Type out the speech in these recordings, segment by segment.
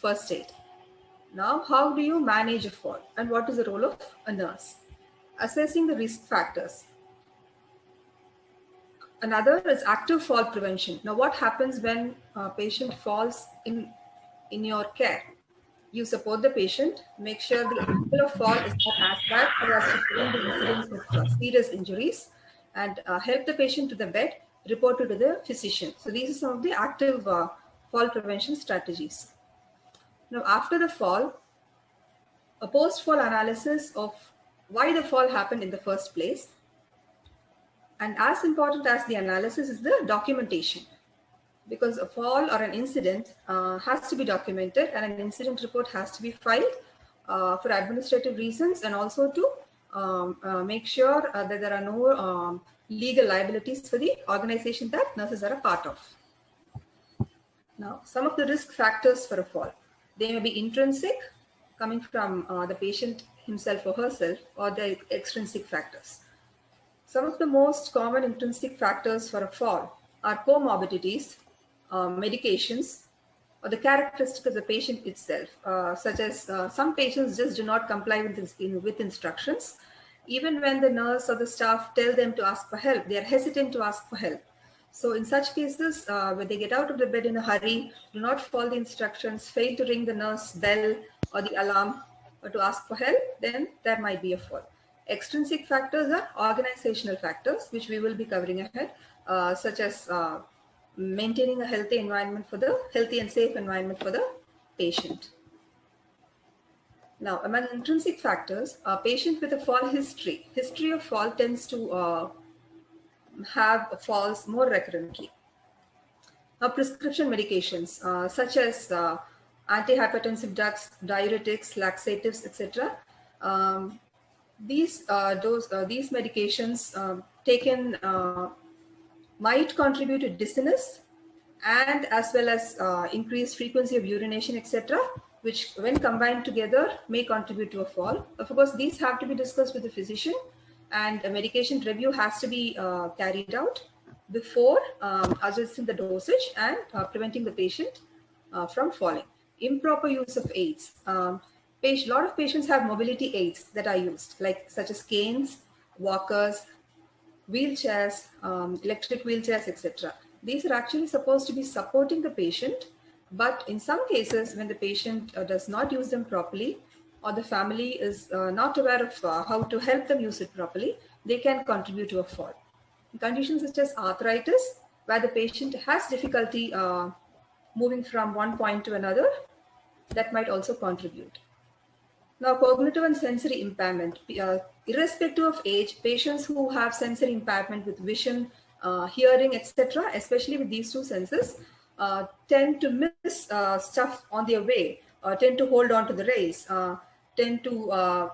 first aid. Now, how do you manage a fall and what is the role of a nurse? Assessing the risk factors. Another is active fall prevention. Now, what happens when a patient falls in your care? You support the patient, make sure the angle of fall is not as bad so as to prevent the incidence of serious injuries, and help the patient to the bed, report it to the physician. So these are some of the active fall prevention strategies. Now, after the fall, a post-fall analysis of why the fall happened in the first place. And as important as the analysis is the documentation, because a fall or an incident has to be documented, and an incident report has to be filed for administrative reasons, and also to make sure that there are no legal liabilities for the organization that nurses are a part of. Now, some of the risk factors for a fall. They may be intrinsic, coming from the patient himself or herself, or the extrinsic factors. Some of the most common intrinsic factors for a fall are comorbidities, medications, or the characteristics of the patient itself, such as some patients just do not comply with instructions. Even when the nurse or the staff tell them to ask for help, they are hesitant to ask for help. So in such cases, when they get out of the bed in a hurry, do not follow the instructions, fail to ring the nurse bell or the alarm or to ask for help, then there might be a fall. Extrinsic factors are organizational factors, which we will be covering ahead, such as maintaining a healthy and safe environment for the patient. Now, among intrinsic factors, a patient with a fall history of fall tends to have falls more recurrently. Now, prescription medications such as antihypertensive drugs, diuretics, laxatives, etc. These medications taken might contribute to dizziness and as well as increased frequency of urination, etc., which when combined together may contribute to a fall. Of course, these have to be discussed with the physician, and a medication review has to be carried out before adjusting the dosage and preventing the patient from falling. Improper use of aids. A lot of patients have mobility aids that are used, such as canes, walkers, wheelchairs, electric wheelchairs, etc. These are actually supposed to be supporting the patient, but in some cases, when the patient does not use them properly, or the family is not aware of how to help them use it properly, they can contribute to a fall. In conditions such as arthritis, where the patient has difficulty moving from one point to another, that might also contribute. Now, cognitive and sensory impairment. Irrespective of age, patients who have sensory impairment with vision, hearing, etc., especially with these two senses, tend to miss stuff on their way, tend to hold on to the rails, tend to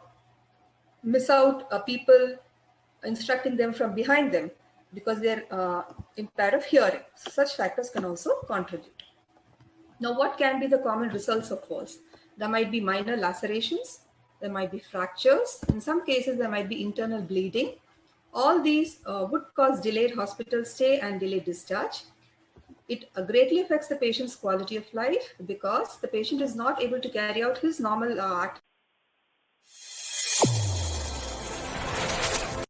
miss out people instructing them from behind them because they're impaired of hearing. Such factors can also contribute. Now, what can be the common results of falls? There might be minor lacerations, there might be fractures, in some cases there might be internal bleeding. All these would cause delayed hospital stay and delayed discharge. It greatly affects the patient's quality of life because the patient is not able to carry out his normal activities